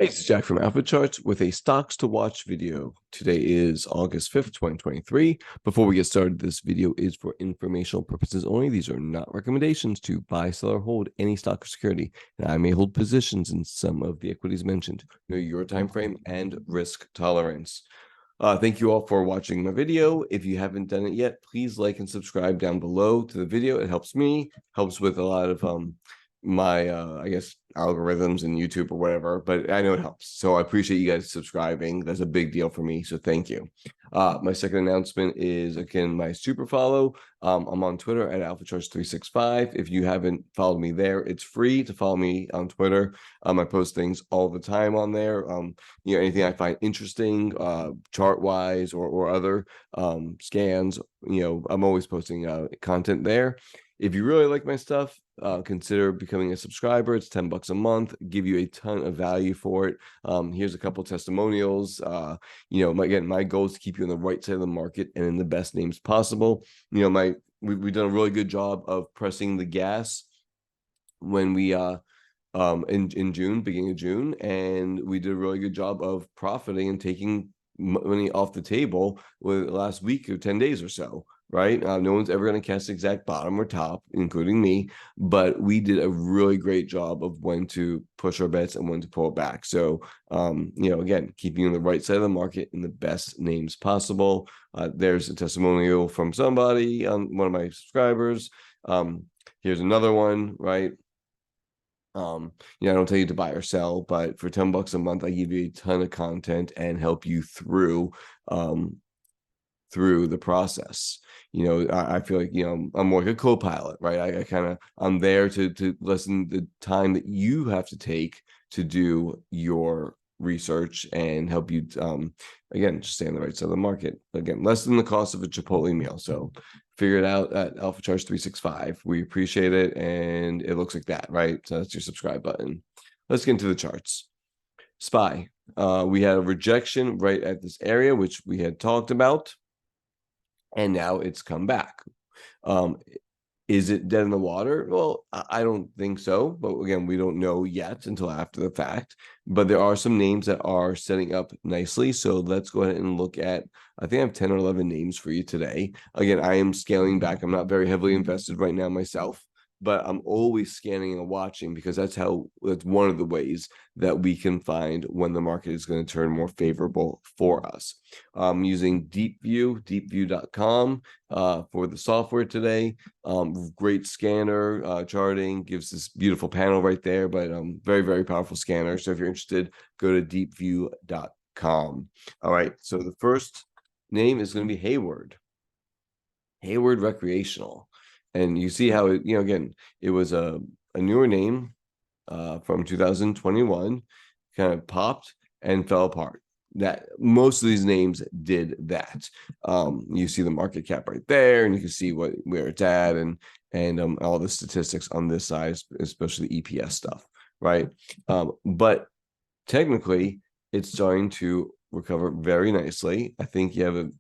Hey, it's Jack from Alpha Charts with a stocks to watch video. Today is August 5th, 2023. Before we get started, this video is for informational purposes only. These are not recommendations to buy, sell, or hold any stock or security. And I may hold positions in some of the equities mentioned. Know your time frame and risk tolerance. Thank you all for watching my video. If you haven't done it yet, please like and subscribe down below to the video. It helps me, helps with a lot of my I guess algorithms in YouTube or whatever, but I know it helps. So I appreciate you guys subscribing. That's a big deal for me. So thank you. My second announcement is again my super follow. I'm on Twitter at AlphaCharts365. If you haven't followed me there, it's free to follow me on Twitter. I post things all the time on there. Anything I find interesting, chart wise or other scans. I'm always posting content there. If you really like my stuff, consider becoming a subscriber. It's $10 a month. Give you a ton of value for it. Here's a couple testimonials. My goal is to keep you on the right side of the market and in the best names possible. We've done a really good job of pressing the gas when we in June, beginning of June, and we did a really good job of profiting and taking money off the table with the last week or 10 days or so. Right? No one's ever going to catch the exact bottom or top, including me, but we did a really great job of when to push our bets and when to pull it back. So, again, keeping on the right side of the market in the best names possible. There's a testimonial from somebody on one of my subscribers. Here's another one, right? I don't tell you to buy or sell, but for $10 a month, I give you a ton of content and help you through the process. I feel like, I'm more like a co-pilot, right? I'm there to lessen the time that you have to take to do your research and help you, again, just stay on the right side of the market. Again, less than the cost of a Chipotle meal. So figure it out at Alpha Charts 365. We appreciate it. And it looks like that, right? So that's your subscribe button. Let's get into the charts. SPY. We had a rejection right at this area, which we had talked about. And now it's come back. Is it dead in the water? Well, I don't think so. But again, we don't know yet until after the fact. But there are some names that are setting up nicely. So let's go ahead and look at, I think I have 10 or 11 names for you today. Again, I am scaling back. I'm not very heavily invested right now myself, but I'm always scanning and watching because that's one of the ways that we can find when the market is going to turn more favorable for us. I'm using deepview.com for the software today. Great scanner, charting, gives this beautiful panel right there, but very, very powerful scanner. So if you're interested, go to deepview.com. All right, so the first name is going to be HAYW. HAYW Recreational. And you see how it, again, it was a newer name from 2021, kind of popped and fell apart. That most of these names did that. You see the market cap right there, and you can see where it's at, and all the statistics on this side, especially the EPS stuff, right? But technically, it's starting to recover very nicely. I think you have a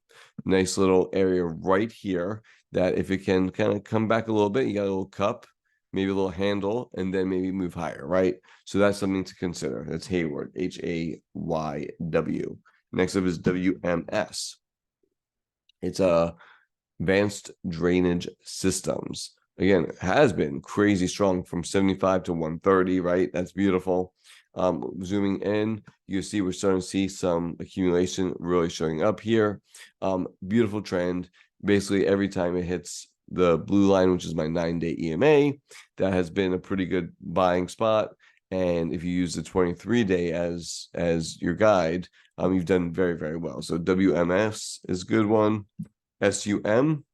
nice little area right here that if it can kind of come back a little bit, you got a little cup, maybe a little handle, and then maybe move higher, right? So that's something to consider. That's HAYW, HAYW. Next up is WMS. It's Advanced Drainage Systems. Again, it has been crazy strong from 75 to 130, right? That's beautiful. Zooming in, you see we're starting to see some accumulation really showing up here. Beautiful trend. Basically, every time it hits the blue line, which is my 9-day EMA, that has been a pretty good buying spot. And if you use the 23-day as your guide, you've done very, very well. So WMS is a good one. SUM,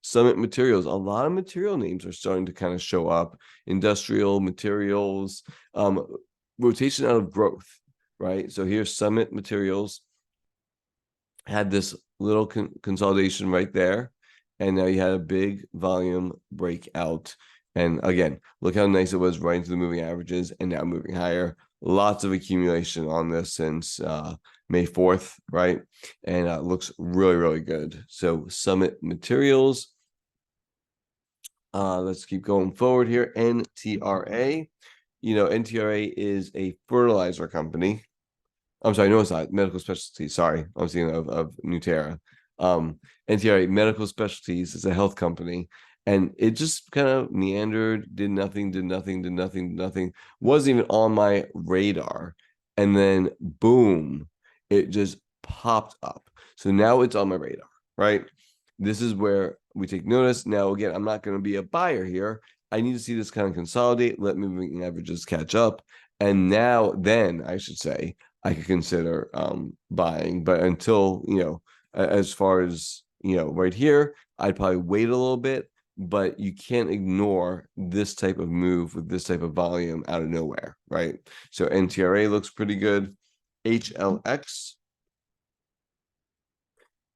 Summit Materials. A lot of material names are starting to kind of show up. Industrial materials, rotation out of growth, right? So here's Summit Materials. Had this little consolidation right there, and now you had a big volume breakout. And again, look how nice it was right into the moving averages and now moving higher. Lots of accumulation on this since May 4th, right? And looks really, really good. So Summit Materials. Let's keep going forward here. NTRA. NTRA is a fertilizer company. I'm sorry, no, it's not medical specialties. Sorry, I'm thinking of NTRA. NTRA Medical Specialties is a health company, and it just kind of meandered, did nothing, did nothing, did nothing, did nothing. Wasn't even on my radar, and then boom, it just popped up. So now it's on my radar, right? This is where we take notice. Now, again, I'm not going to be a buyer here. I need to see this kind of consolidate, let moving averages catch up, and then I should say I could consider buying. But until, as far as, right here, I'd probably wait a little bit, but you can't ignore this type of move with this type of volume out of nowhere, right? So NTRA looks pretty good. HLX,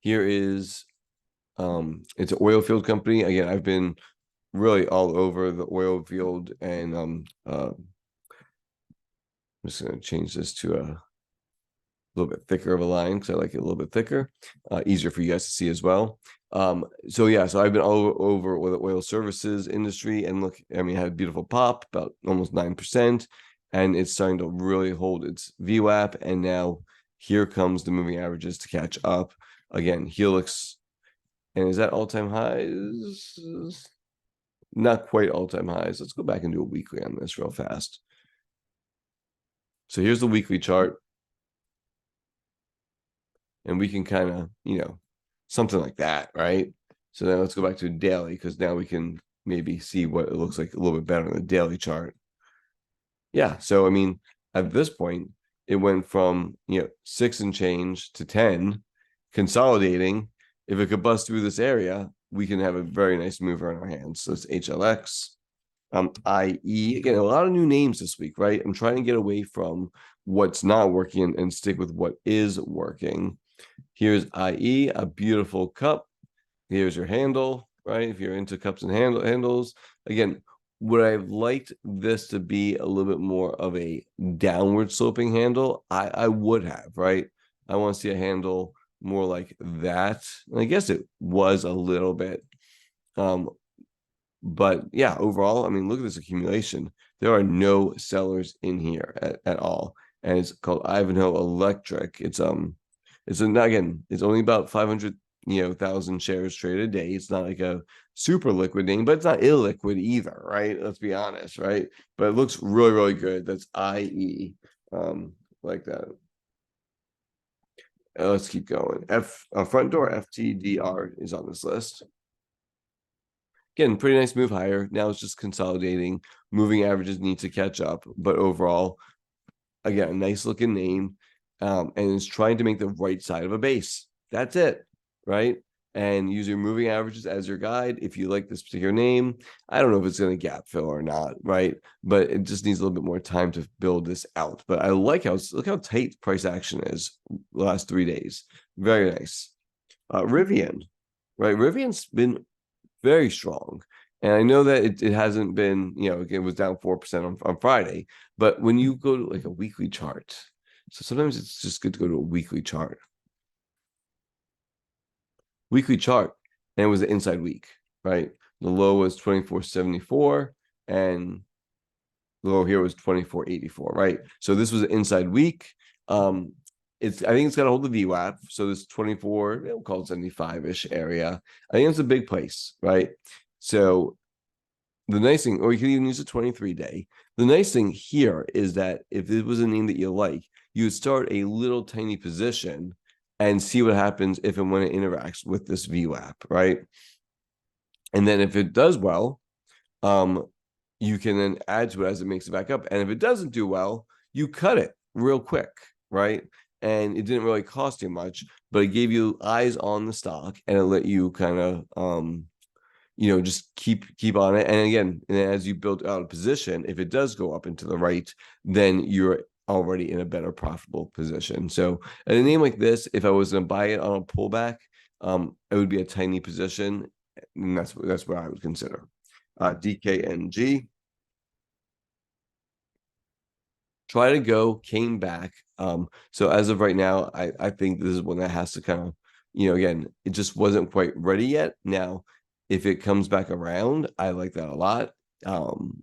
here is, it's an oil field company. Again, I've been really all over the oil field, and I'm just going to change this to a little bit thicker of a line because I like it a little bit thicker, easier for you guys to see as well. So I've been all over with the oil services industry, and look, I mean, it had a beautiful pop, about almost 9%, and it's starting to really hold its VWAP, and now here comes the moving averages to catch up. Again, Helix, and is that all-time highs? Not quite all-time highs. Let's go back and do a weekly on this real fast. So here's the weekly chart. And we can kind of, something like that, right? So then let's go back to daily, because now we can maybe see what it looks like a little bit better on the daily chart. Yeah, so I mean, at this point, it went from 6 and change to 10, consolidating. If it could bust through this area, we can have a very nice mover on our hands. So it's HLX, IE. Again, a lot of new names this week, right? I'm trying to get away from what's not working and stick with what is working. Here's IE, a beautiful cup. Here's your handle, right? If you're into cups and handles. Again, would I have liked this to be a little bit more of a downward sloping handle? I would have, right? I want to see a handle more like that. And I guess it was a little bit. But yeah, overall, I mean, look at this accumulation. There are no sellers in here at all. And it's called Ivanhoe Electric. It's only about 500,000 shares traded a day. It's not like a super liquid name, but it's not illiquid either, right? Let's be honest, right? But it looks really, really good. That's IE, like that. Let's keep going. Front door FTDR is on this list. Again, pretty nice move higher. Now it's just consolidating. Moving averages need to catch up, but overall, again, a nice looking name. And it's trying to make the right side of a base. That's it, right? And use your moving averages as your guide. If you like this particular name, I don't know if it's going to gap fill or not, right? But it just needs a little bit more time to build this out. But I like look how tight price action is the last 3 days. Very nice. Rivian, right? Rivian's been very strong. And I know that it hasn't been, it was down 4% on Friday. But when you go to like a weekly chart, so sometimes it's just good to go to a weekly chart. Weekly chart, and it was the inside week, right? The low was 24.74, and the low here was 24.84, right? So this was an inside week. I think it's got to hold the VWAP. So this 24, we'll call it 75-ish area. I think it's a big place, right? So the nice thing, or you can even use a 23-day. The nice thing here is that if it was a name that you like, you would start a little tiny position and see what happens if and when it interacts with this VWAP, right? And then if it does well, you can then add to it as it makes it back up. And if it doesn't do well, you cut it real quick, right? And it didn't really cost you much, but it gave you eyes on the stock, and it let you kind of just keep on it. And again, as you build out a position, if it does go up into the right, then you're already in a better profitable position. So at a name like this, if I was going to buy it on a pullback, it would be a tiny position, and that's what I would consider. DKNG, try to go, came back. So as of right now, I think this is one that has to kind of, again, it just wasn't quite ready yet. Now, if it comes back around, I like that a lot.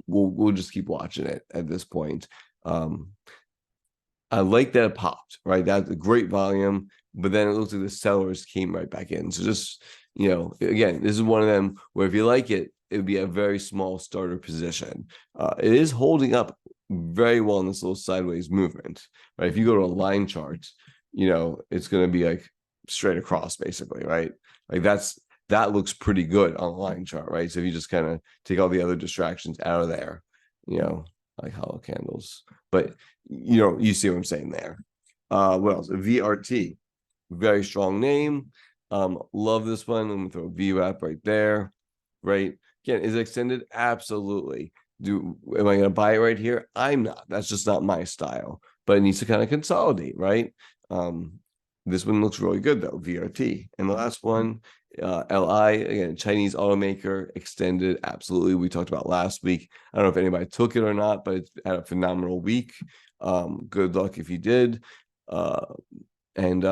we'll just keep watching it at this point. I like that it popped, right? That's a great volume, but then it looks like the sellers came right back in. So just, again, this is one of them where if you like it, it would be a very small starter position. It is holding up very well in this little sideways movement, right? If you go to a line chart, it's going to be like straight across basically, right? Like that looks pretty good on a line chart, right? So if you just kind of take all the other distractions out of there, like hollow candles, but you see what I'm saying there. What else? VRT, very strong name. Love this one. I'm gonna throw a VWAP right there. Right. Again, is it extended? Absolutely. Am I gonna buy it right here? I'm not. That's just not my style. But it needs to kind of consolidate, right? This one looks really good though, VRT. And the last one, LI, again, Chinese automaker, extended. Absolutely. We talked about last week. I don't know if anybody took it or not, but it's had a phenomenal week. Good luck if you did. And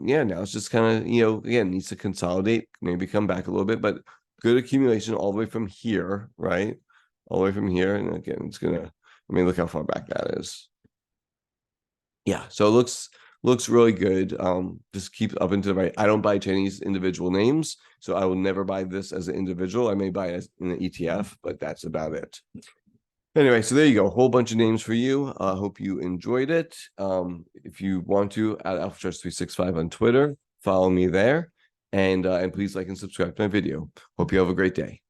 yeah, now it's just kind of, again, needs to consolidate, maybe come back a little bit, but good accumulation all the way from here, right? All the way from here. And again, it's gonna, look how far back that is. Yeah, so it looks really good. Just keep up into the right. I don't buy Chinese individual names, so I will never buy this as an individual. I may buy it as in an ETF, but that's about it. Anyway, so there you go. A whole bunch of names for you. I hope you enjoyed it. If you want to, at AlphaCharts365 on Twitter, follow me there. And please like and subscribe to my video. Hope you have a great day.